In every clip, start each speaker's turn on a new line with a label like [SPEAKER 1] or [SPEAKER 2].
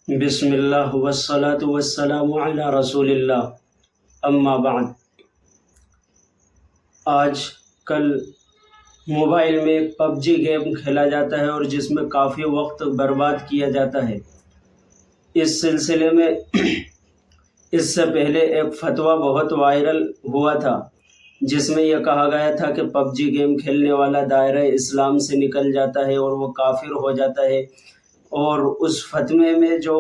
[SPEAKER 1] بسم اللہ والصلاة والسلام علی رسول اللہ، اما بعد۔ آج کل موبائل میں ایک پب جی گیم کھیلا جاتا ہے اور جس میں کافی وقت برباد کیا جاتا ہے۔ اس سلسلے میں اس سے پہلے ایک فتویٰ بہت وائرل ہوا تھا جس میں یہ کہا گیا تھا کہ پب جی گیم کھیلنے والا دائرہ اسلام سے نکل جاتا ہے اور وہ کافر ہو جاتا ہے، اور اس فتوے میں جو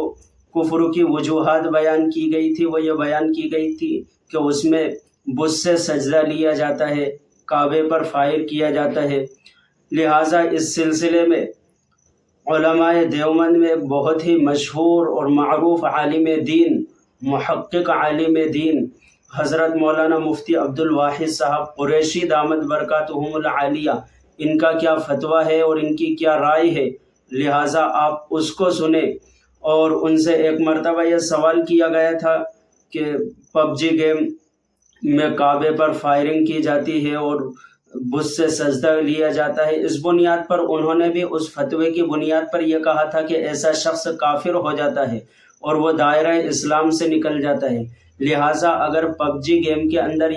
[SPEAKER 1] کفر کی وجوہات بیان کی گئی تھی وہ یہ بیان کی گئی تھی کہ اس میں بت سے سجدہ لیا جاتا ہے، کعبے پر فائر کیا جاتا ہے۔ لہٰذا اس سلسلے میں علماء دیوبند میں ایک بہت ہی مشہور اور معروف عالم دین، محقق عالم دین حضرت مولانا مفتی عبدالواحد صاحب قریشی دامت برکاتہم العالیہ، ان کا کیا فتویٰ ہے اور ان کی کیا رائے ہے، لہٰذا آپ اس کو سنیں۔ اور ان سے ایک مرتبہ یہ سوال کیا گیا تھا کہ پب جی گیم میں کعبے پر فائرنگ کی جاتی ہے اور بت سے سجدہ لیا جاتا ہے، اس بنیاد پر انہوں نے بھی اس فتوے کی بنیاد پر یہ کہا تھا کہ ایسا شخص کافر ہو جاتا ہے اور وہ دائرہ اسلام سے نکل جاتا ہے۔ لہٰذا اگر پب جی گیم کے اندر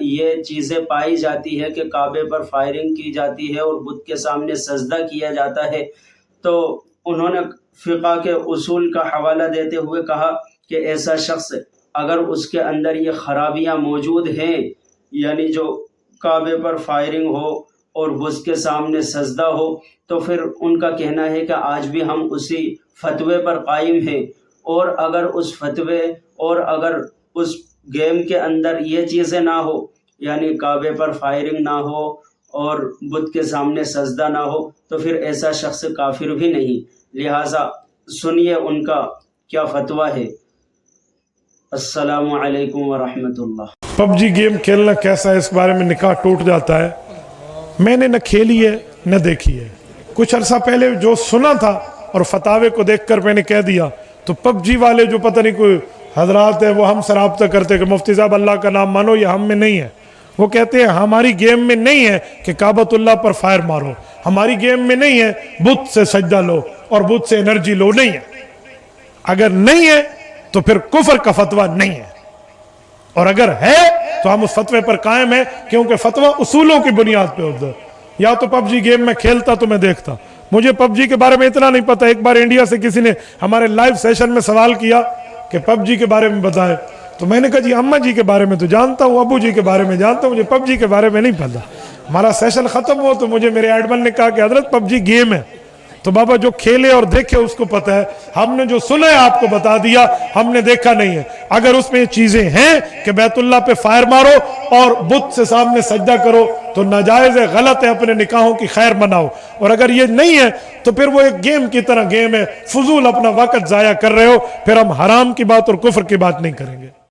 [SPEAKER 1] یہ چیزیں پائی جاتی ہے کہ کعبے پر فائرنگ کی جاتی ہے اور بت کے سامنے سجدہ کیا جاتا ہے، تو انہوں نے فقہ کے اصول کا حوالہ دیتے ہوئے کہا کہ ایسا شخص اگر اس کے اندر یہ خرابیاں موجود ہیں، یعنی جو کعبے پر فائرنگ ہو اور بت کے سامنے سجدہ ہو، تو پھر ان کا کہنا ہے کہ آج بھی ہم اسی فتوے پر قائم ہیں، اور اگر اس فتوے اور اگر اس گیم کے اندر یہ چیزیں نہ ہو، یعنی کعبے پر فائرنگ نہ ہو اور بت کے سامنے سجدہ نہ ہو، تو پھر ایسا شخص کافر بھی نہیں۔ لہٰذا سنیے ان کا کیا فتویٰ ہے۔ السلام علیکم ورحمۃ اللہ۔
[SPEAKER 2] پب جی گیم کھیلنا کیسا ہے، اس بارے میں نکاح ٹوٹ جاتا ہے۔ میں نے نہ کھیلی ہے نہ دیکھی ہے، کچھ عرصہ پہلے جو سنا تھا اور فتاوے کو دیکھ کر میں نے کہہ دیا، تو پب جی والے جو پتہ نہیں کوئی حضرات ہیں وہ ہم سے رابطہ کرتے کہ مفتی صاحب اللہ کا نام مانو، یہ ہم میں نہیں ہے۔ وہ کہتے ہیں ہماری گیم میں نہیں ہے کہ کعبۃ اللہ پر فائر مارو، ہماری گیم میں نہیں ہے بت سے سجدہ لو اور بت سے انرجی لو، نہیں ہے۔ اگر نہیں ہے تو پھر کفر کا فتویٰ نہیں ہے، اور اگر ہے تو ہم اس فتوے پر قائم ہیں، کیونکہ فتویٰ اصولوں کی بنیاد پہ ہوتا ہے۔ یا تو پب جی گیم میں کھیلتا تو میں دیکھتا، مجھے پب جی کے بارے میں اتنا نہیں پتا۔ ایک بار انڈیا سے کسی نے ہمارے لائیو سیشن میں سوال کیا کہ پب جی کے بارے میں بتائیں، تو میں نے کہا جی اماں جی کے بارے میں تو جانتا ہوں، ابو جی کے بارے میں جانتا ہوں، مجھے پب جی کے بارے میں نہیں پتا۔ ہمارا سیشن ختم ہوا تو مجھے میرے ایڈمن نے کہا کہ حضرت پب جی گیم ہے، تو بابا جو کھیلے اور دیکھے اس کو پتہ ہے، ہم نے جو سنا ہے آپ کو بتا دیا، ہم نے دیکھا نہیں ہے۔ اگر اس میں یہ چیزیں ہیں کہ بیت اللہ پہ فائر مارو اور بت سے سامنے سجدہ کرو تو ناجائز ہے، غلط ہے، اپنے نکاحوں کی خیر مناؤ، اور اگر یہ نہیں ہے تو پھر وہ ایک گیم کی طرح گیم ہے، فضول اپنا وقت ضائع کر رہے ہو، پھر ہم حرام کی بات اور کفر کی بات نہیں کریں گے۔